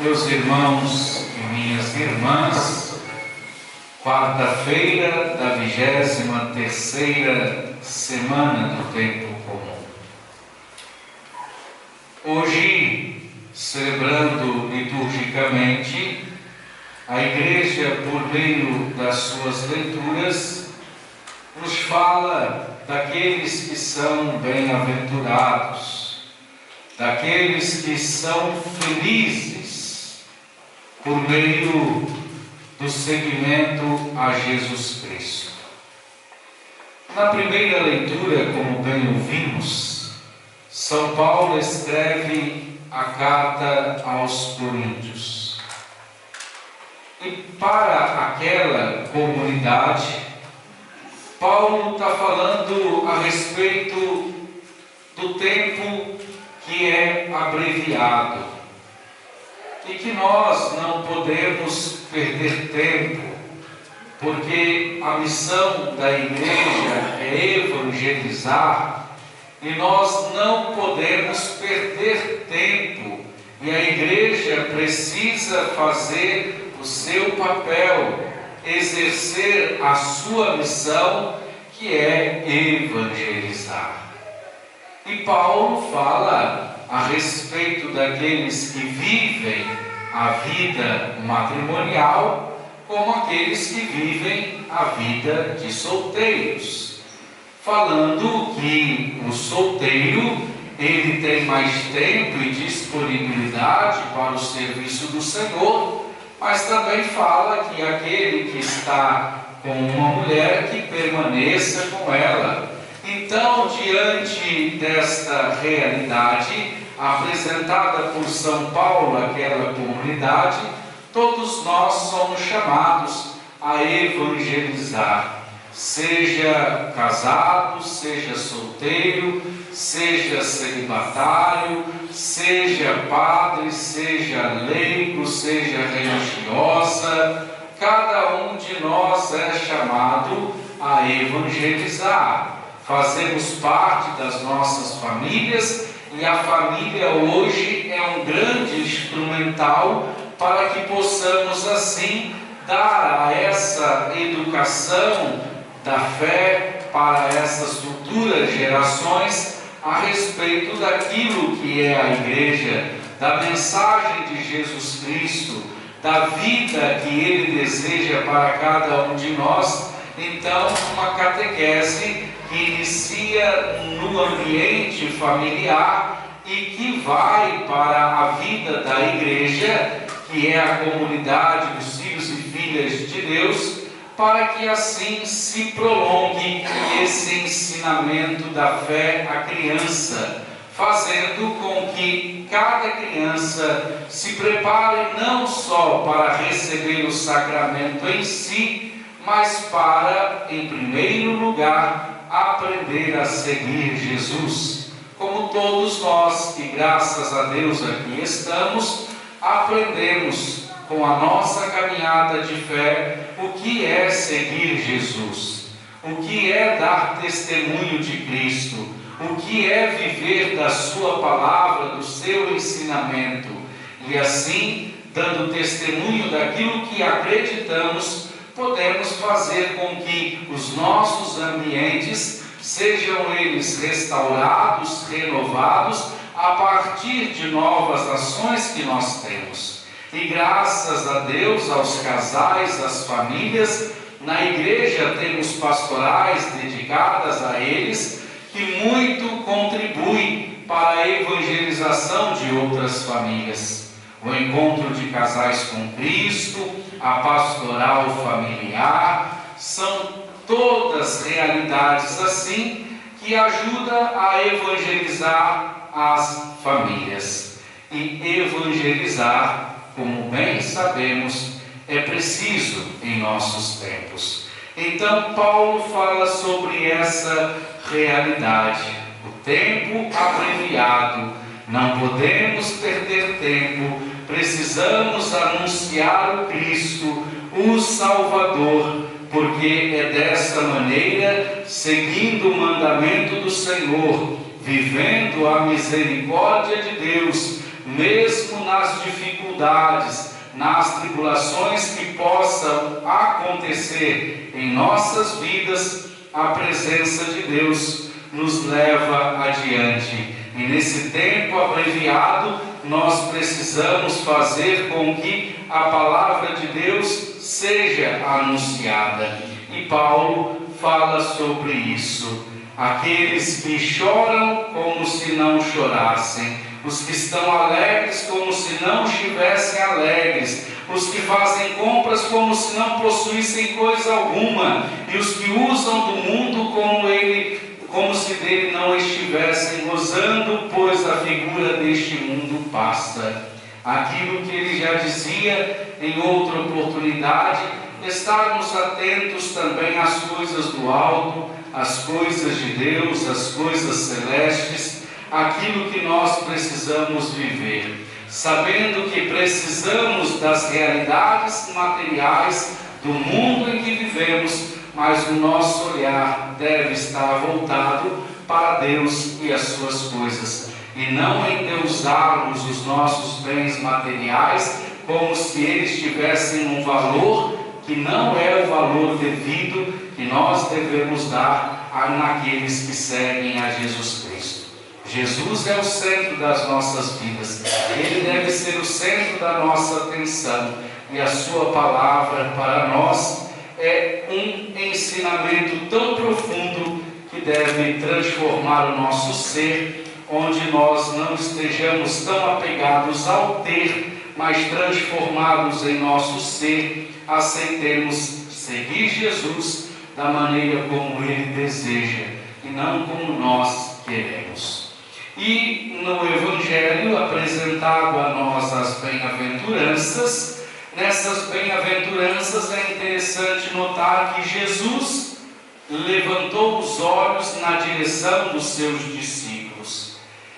Meus irmãos e minhas irmãs, quarta-feira da 23ª semana do tempo comum. Hoje, celebrando liturgicamente, a Igreja, por meio das suas leituras, nos fala daqueles que são bem-aventurados, daqueles que são felizes por meio do seguimento a Jesus Cristo. Na primeira leitura, como bem ouvimos, São Paulo escreve a carta aos Coríntios. E para aquela comunidade, Paulo está falando a respeito do tempo que é abreviado e que nós não podemos perder tempo, porque a missão da igreja é evangelizar e nós não podemos perder tempo, e a igreja precisa fazer o seu papel, exercer a sua missão, que é evangelizar. E Paulo fala a respeito daqueles que vivem a vida matrimonial como aqueles que vivem a vida de solteiros, falando que o solteiro ele tem mais tempo e disponibilidade para o serviço do Senhor, mas também fala que aquele que está com uma mulher, que permaneça com ela. Então, diante desta realidade apresentada por São Paulo àquela comunidade, todos nós somos chamados a evangelizar, seja casado, seja solteiro, seja celibatário, seja padre, seja leigo, seja religiosa. Cada um de nós é chamado a evangelizar. Fazemos parte das nossas famílias, e a família hoje é um grande instrumental para que possamos assim dar a essa educação da fé para essas futuras gerações a respeito daquilo que é a igreja, da mensagem de Jesus Cristo, da vida que Ele deseja para cada um de nós. Então, uma catequese que inicia no ambiente familiar e que vai para a vida da igreja, que é a comunidade dos filhos e filhas de Deus, para que assim se prolongue esse ensinamento da fé à criança, fazendo com que cada criança se prepare não só para receber o sacramento em si, mas para, em primeiro lugar, aprender a seguir Jesus. Como todos nós que, graças a Deus, aqui estamos, aprendemos com a nossa caminhada de fé o que é seguir Jesus, o que é dar testemunho de Cristo, o que é viver da sua palavra, do seu ensinamento, e assim, dando testemunho daquilo que acreditamos, podemos fazer com que os nossos ambientes sejam eles restaurados, renovados, a partir de novas ações que nós temos. E graças a Deus, aos casais, às famílias, na igreja temos pastorais dedicadas a eles, que muito contribuem para a evangelização de outras famílias. O encontro de casais com Cristo, a pastoral familiar, são todas realidades assim que ajudam a evangelizar as famílias. E evangelizar, como bem sabemos, é preciso em nossos tempos. Então Paulo fala sobre essa realidade, o tempo abreviado, não podemos perder tempo, precisamos anunciar o Cristo, o Salvador, porque é dessa maneira, seguindo o mandamento do Senhor, vivendo a misericórdia de Deus, mesmo nas dificuldades, nas tribulações que possam acontecer em nossas vidas, a presença de Deus nos leva adiante. E nesse tempo abreviado, nós precisamos fazer com que a palavra de Deus seja anunciada. E Paulo fala sobre isso. Aqueles que choram como se não chorassem, os que estão alegres como se não estivessem alegres, os que fazem compras como se não possuíssem coisa alguma, e os que usam do mundo como se dele não estivessem gozando, pois a figura deste mundo passa. Aquilo que ele já dizia em outra oportunidade, estarmos atentos também às coisas do alto, às coisas de Deus, às coisas celestes, aquilo que nós precisamos viver, sabendo que precisamos das realidades materiais do mundo em que vivemos, mas o nosso olhar deve estar voltado para Deus e as suas coisas, e não endeusarmos os nossos bens materiais como se eles tivessem um valor que não é o valor devido que nós devemos dar naqueles que seguem a Jesus Cristo. Jesus é o centro das nossas vidas, Ele deve ser o centro da nossa atenção, e a sua palavra para nós é um ensinamento tão profundo que deve transformar o nosso ser, onde nós não estejamos tão apegados ao ter, mas transformados em nosso ser, aceitemos seguir Jesus da maneira como Ele deseja e não como nós queremos. E no Evangelho apresentado a nós as bem-aventuranças, nessas bem-aventuranças é interessante notar que Jesus levantou os olhos na direção dos seus discípulos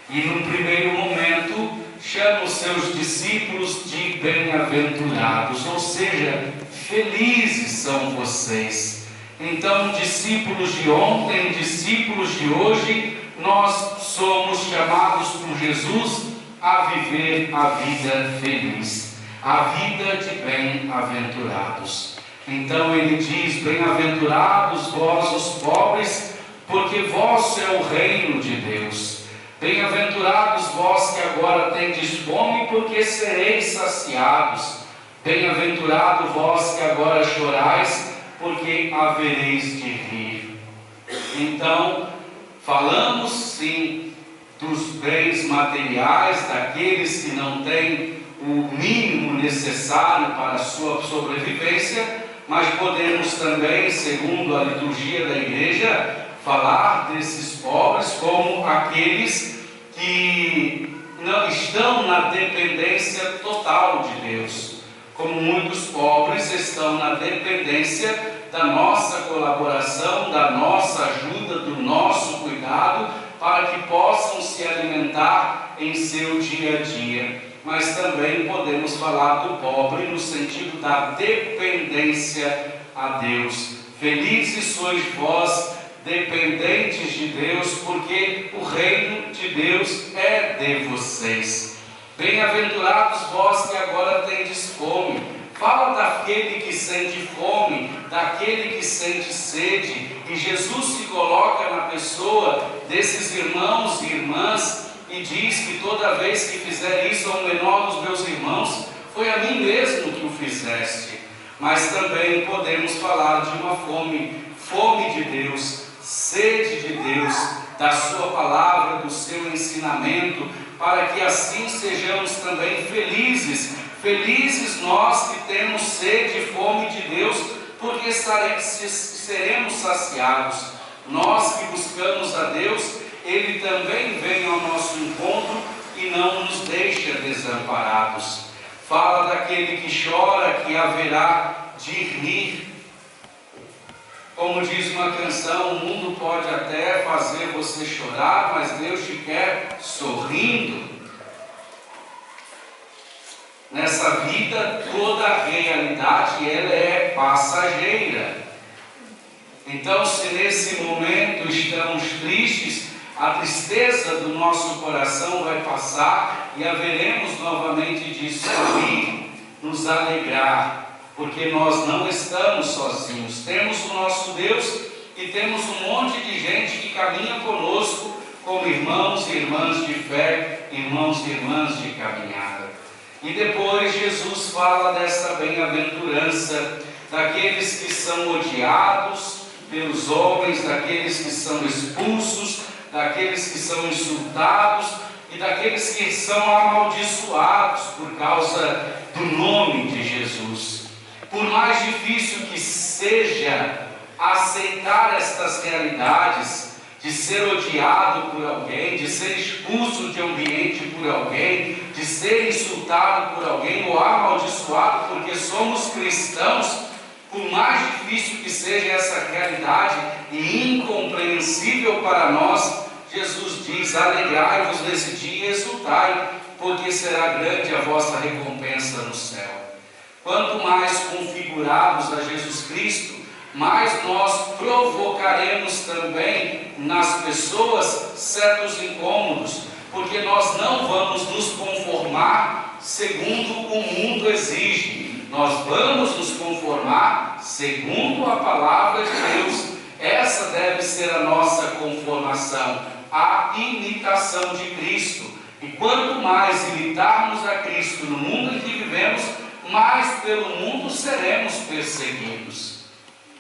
e no primeiro momento chama os seus discípulos de bem-aventurados, ou seja, felizes são vocês. Então, discípulos de ontem, discípulos de hoje, nós somos chamados por Jesus a viver a vida feliz, a vida de bem-aventurados. Então ele diz: bem-aventurados vós os pobres, porque vosso é o reino de Deus. Bem-aventurados vós que agora tendes fome, porque sereis saciados. Bem-aventurado vós que agora chorais, porque havereis de rir. Então, falamos sim dos bens materiais, daqueles que não têm o mínimo necessário para a sua sobrevivência, mas podemos também, segundo a liturgia da igreja, falar desses pobres como aqueles que não estão na dependência total de Deus, como muitos pobres estão na dependência da nossa colaboração, da nossa ajuda, do nosso cuidado, para que possam se alimentar em seu dia a dia. Mas também podemos falar do pobre no sentido da dependência a Deus. Felizes sois vós, dependentes de Deus, porque o reino de Deus é de vocês. Bem-aventurados vós que agora tendes fome. Fala daquele que sente fome, daquele que sente sede, e Jesus se coloca na pessoa desses irmãos e irmãs e diz que toda vez que fizer isso ao menor dos meus irmãos, foi a mim mesmo que o fizeste. Mas também podemos falar de uma fome de Deus, sede de Deus, da sua palavra, do seu ensinamento, para que assim sejamos também felizes. Felizes nós que temos sede e fome de Deus, porque seremos saciados. Nós que buscamos a Deus, Ele também vem ao nosso encontro e não nos deixa desamparados. Fala daquele que chora, que haverá de rir. Como diz uma canção, o mundo pode até fazer você chorar, mas Deus te quer sorrindo. Nessa vida, toda a realidade ela é passageira. Então, se nesse momento estamos tristes, a tristeza do nosso coração vai passar e haveremos novamente de sorrir, nos alegrar, porque nós não estamos sozinhos. Temos o nosso Deus e temos um monte de gente que caminha conosco como irmãos e irmãs de fé, irmãos e irmãs de caminhada. E depois Jesus fala dessa bem-aventurança daqueles que são odiados pelos homens, daqueles que são expulsos, daqueles que são insultados e daqueles que são amaldiçoados por causa do nome de Jesus. Por mais difícil que seja aceitar estas realidades, de ser odiado por alguém, de ser expulso de ambiente por alguém, de ser insultado por alguém ou amaldiçoado porque somos cristãos, por mais difícil que seja essa realidade e incompreensível para nós, Jesus diz: alegrai-vos nesse dia e exultai, porque será grande a vossa recompensa no céu. Quanto mais configurados a Jesus Cristo, mais nós provocaremos também nas pessoas certos incômodos, porque nós não vamos nos conformar segundo o mundo exige, nós vamos nos conformar segundo a palavra de Deus. Essa deve ser a nossa conformação, a imitação de Cristo. E quanto mais imitarmos a Cristo no mundo em que vivemos, mais pelo mundo seremos perseguidos.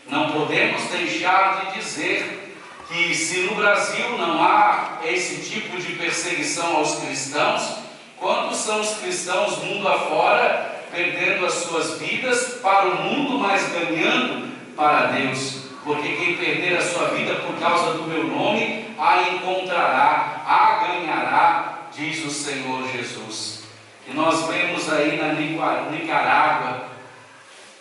Não podemos deixar de dizer que se no Brasil não há esse tipo de perseguição aos cristãos, quantos são os cristãos mundo afora perdendo as suas vidas para o mundo, mas ganhando para Deus? Porque quem perder a sua vida por causa do meu nome, a encontrará, a ganhará, diz o Senhor Jesus. E nós vemos aí na Nicarágua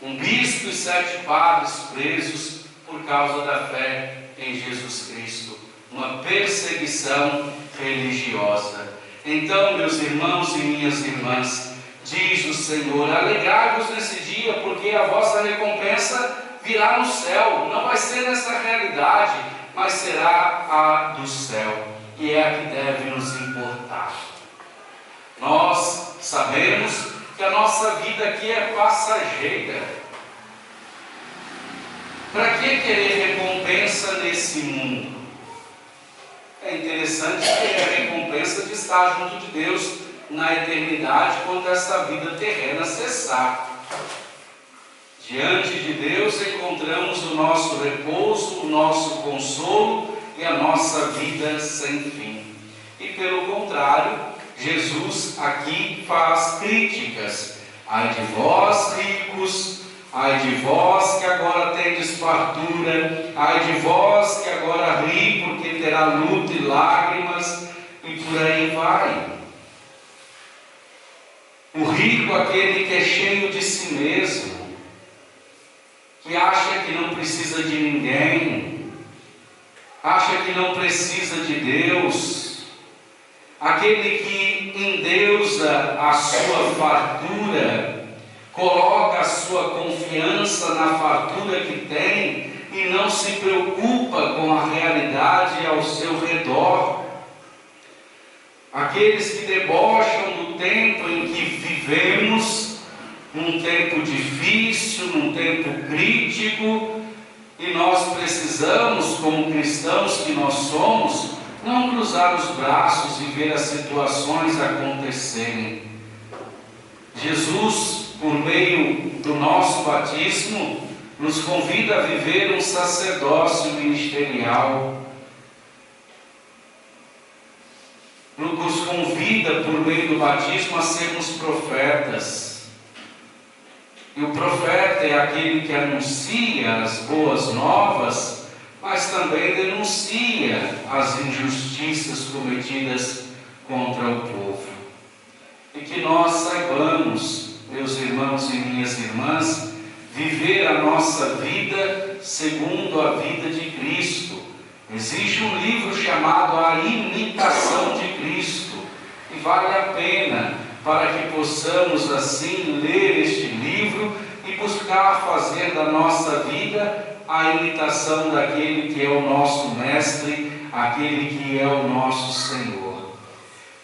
um bispo e 7 padres presos por causa da fé em Jesus Cristo, uma perseguição religiosa. Então, meus irmãos e minhas irmãs, diz o Senhor: alegrai-vos nesse dia, porque a vossa recompensa virá no céu. Não vai ser nessa realidade, mas será a do céu, e é a que deve nos importar. Nós sabemos que a nossa vida aqui é passageira. Para que querer recompensa nesse mundo? É interessante ter a recompensa de estar junto de Deus na eternidade, quando essa vida terrena cessar. Diante de Deus encontramos o nosso repouso, o nosso consolo e a nossa vida sem fim. E pelo contrário, Jesus aqui faz críticas. Ai de vós, ricos, ai de vós que agora tendes fartura, ai de vós que agora ri, porque terá luto e lágrimas, e por aí vai. O rico, aquele que é cheio de si mesmo, que acha que não precisa de ninguém, acha que não precisa de Deus, aquele que endeusa a sua fartura, coloca a sua confiança na fartura que tem e não se preocupa com a realidade ao seu redor. Aqueles que debocham do tempo em que vivemos, num tempo difícil, num tempo crítico, e nós precisamos, como cristãos que nós somos, não cruzar os braços e ver as situações acontecerem. Jesus, por meio do nosso batismo, nos convida a viver um sacerdócio ministerial. Nos convida, por meio do batismo, a sermos profetas. E o profeta é aquele que anuncia as boas novas, mas também denuncia as injustiças cometidas contra o povo. E que nós saibamos, meus irmãos e minhas irmãs, viver a nossa vida segundo a vida de Cristo. Existe um livro chamado A Imitação de Cristo, e vale a pena para que possamos assim ler este livro e buscar fazer da nossa vida a imitação daquele que é o nosso Mestre, aquele que é o nosso Senhor.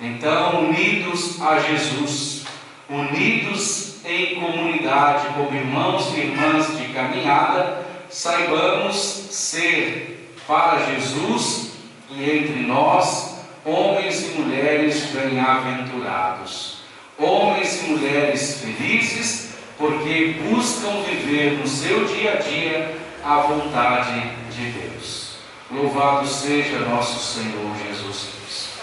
Então, unidos a Jesus, unidos em comunidade, como irmãos e irmãs de caminhada, saibamos ser para Jesus e entre nós homens e mulheres bem-aventurados, homens e mulheres felizes, porque buscam viver no seu dia a dia a vontade de Deus. Louvado seja nosso Senhor Jesus Cristo.